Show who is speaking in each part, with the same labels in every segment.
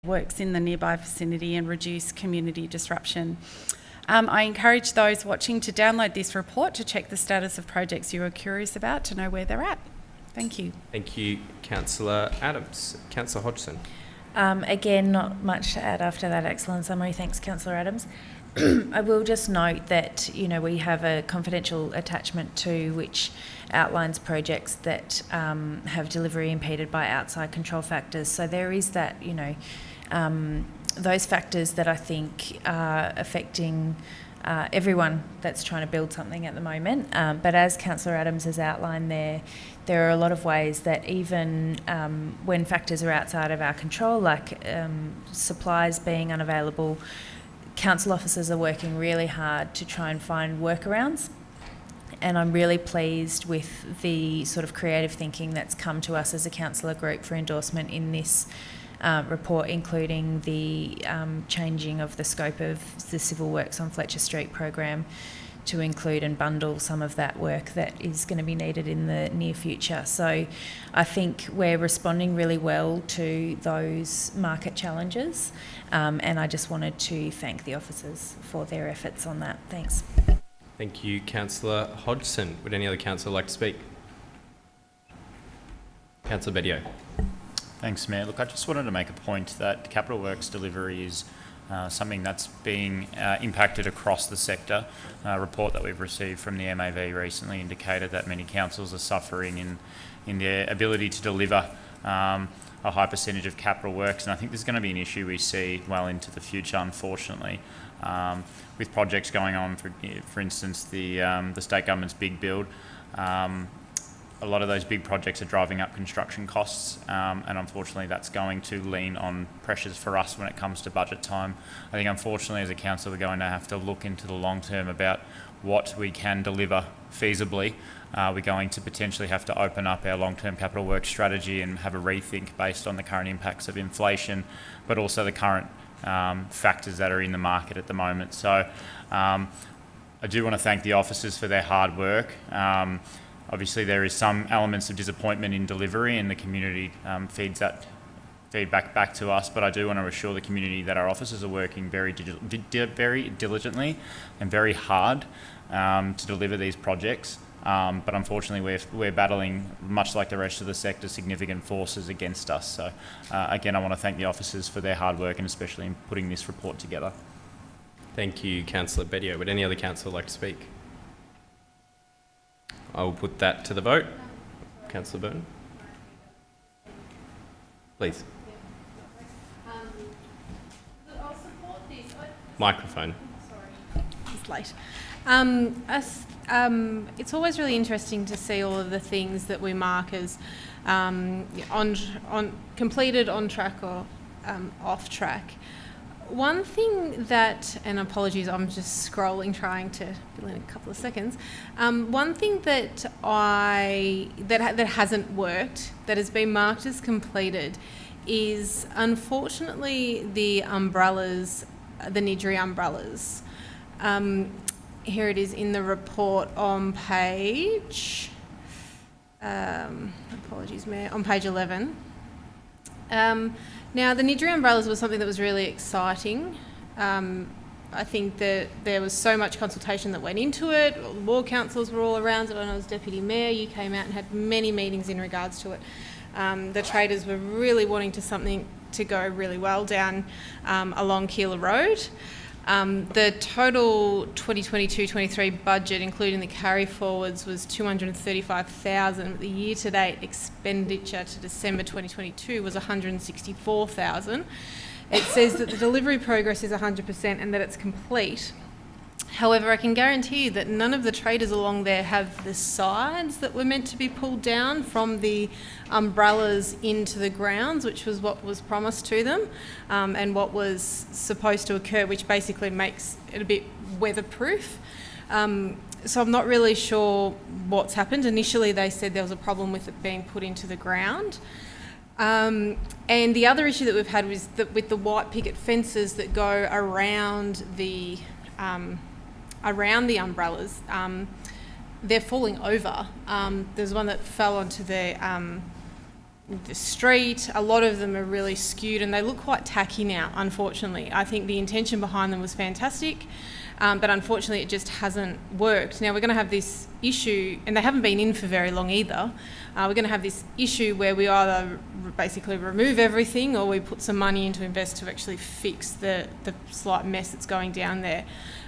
Speaker 1: works in the nearby vicinity and reduce community disruption. I encourage those watching to download this report to check the status of projects you are curious about to know where they're at. Thank you.
Speaker 2: Thank you, Councillor Adams. Councillor Hodgson.
Speaker 3: Again, not much to add after that excellent summary. Thanks, Councillor Adams. I will just note that, we have a confidential attachment to which outlines projects that have delivery impeded by outside control factors. So there is that, those factors that I think are affecting everyone that's trying to build something at the moment. But as Councillor Adams has outlined there are a lot of ways that even when factors are outside of our control, like supplies being unavailable, council officers are working really hard to try and find workarounds. And I'm really pleased with the sort of creative thinking that's come to us as a councillor group for endorsement in this report, including the changing of the scope of the civil works on Fletcher Street program to include and bundle some of that work that is going to be needed in the near future. So I think we're responding really well to those market challenges, and I just wanted to thank the officers for their efforts on that. Thanks.
Speaker 2: Thank you, Councillor Hodgson. Would any other councillor like to speak? Councillor Bedio.
Speaker 4: Thanks, Mayor. Look, I just wanted to make a point that capital works delivery is something that's being impacted across the sector. A report that we've received from the MAV recently indicated that many councils are suffering in their ability to deliver a high percentage of capital works, and I think this is going to be an issue we see well into the future, unfortunately. With projects going on, for instance, the state government's big build, a lot of those big projects are driving up construction costs, and unfortunately that's going to lean on pressures for us when it comes to budget time. I think unfortunately as a council we're going to have to look into the long term about what we can deliver feasibly. We're going to potentially have to open up our long-term capital works strategy and have a rethink based on the current impacts of inflation, but also the current factors that are in the market at the moment. So I do want to thank the officers for their hard work. Obviously there is some elements of disappointment in delivery, and the community feeds that feedback back to us, but I do want to assure the community that our officers are working very diligently and very hard to deliver these projects. But unfortunately we're battling, much like the rest of the sector, significant forces against us. So again, I want to thank the officers for their hard work, and especially in putting this report together.
Speaker 2: Thank you, Councillor Bedio. Would any other councillor like to speak? I will put that to the vote. Councillor Burton. Please.
Speaker 5: I'll support this.
Speaker 2: Microphone.
Speaker 5: Sorry, it's late. It's always really interesting to see all of the things that we mark as on completed, on track, or off track. One thing that, and apologies, I'm just scrolling, trying to fill in a couple of seconds. One thing that that hasn't worked, that has been marked as completed, is unfortunately the umbrellas, the Nidri umbrellas. Here it is in the report on page. Apologies, Mayor. On page 11. Now, the Nidri umbrellas was something that was really exciting. I think that there was so much consultation that went into it. All the ward councils were all around it. When I was Deputy Mayor, you came out and had many meetings in regards to it. The traders were really wanting something to go really well down along Keilor Road. The total 2022-23 budget, including the carry forwards, was $235,000. The year-to-date expenditure to December 2022 was $164,000. It says that the delivery progress is 100% and that it's complete. However, I can guarantee you that none of the traders along there have the sides that were meant to be pulled down from the umbrellas into the grounds, which was what was promised to them, and what was supposed to occur, which basically makes it a bit weatherproof. So I'm not really sure what's happened. Initially, they said there was a problem with it being put into the ground. And the other issue that we've had was that with the white picket fences that go around the umbrellas, they're falling over. There's one that fell onto the the street. A lot of them are really skewed and they look quite tacky now, unfortunately. I think the intention behind them was fantastic, but unfortunately it just hasn't worked. Now we're going to have this issue, and they haven't been in for very long either. We're going to have this issue where we either basically remove everything or we put some money into invest to actually fix the slight mess that's going down there.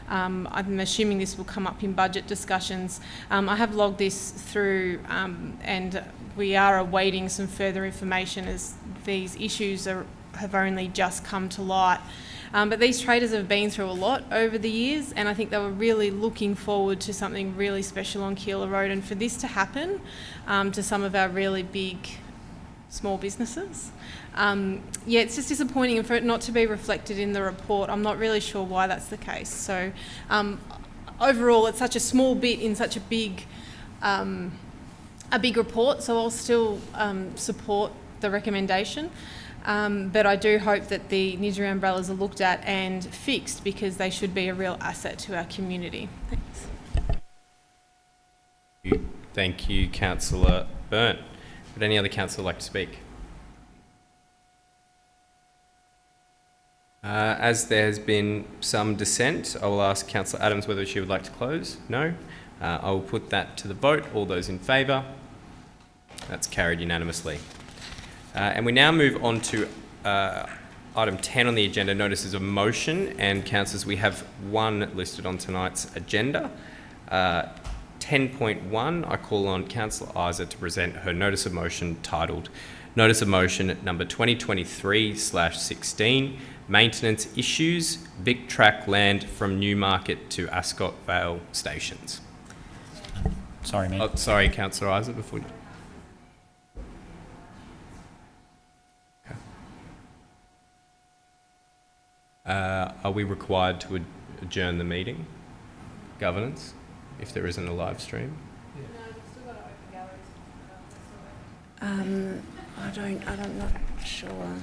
Speaker 5: I'm assuming this will come up in budget discussions. I have logged this through and we are awaiting some further information as these issues have only just come to light. But these traders have been through a lot over the years, and I think they were really looking forward to something really special on Keilor Road, and for this to happen to some of our really big small businesses. It's just disappointing, and for it not to be reflected in the report, I'm not really sure why that's the case. So overall, it's such a small bit in such a big report, so I'll still support the recommendation. But I do hope that the Nidri umbrellas are looked at and fixed, because they should be a real asset to our community. Thanks.
Speaker 2: Thank you, Councillor Byrne. Would any other councillor like to speak? As there has been some dissent, I will ask Councillor Adams whether she would like to close. No? I will put that to the vote. All those in favour? That's carried unanimously. And we now move on to item 10 on the agenda, notices of motion. And councillors, we have one listed on tonight's agenda. 10.1, I call on Councillor Isa to present her notice of motion titled Notice of Motion number 2023/16, Maintenance Issues, Vic Track Land from Newmarket to Ascot Vale Stations.
Speaker 4: Sorry, Mayor.
Speaker 2: Oh, sorry, Councillor Isa, before you... Are we required to adjourn the meeting? Governance, if there isn't a live stream?
Speaker 6: I'm not sure.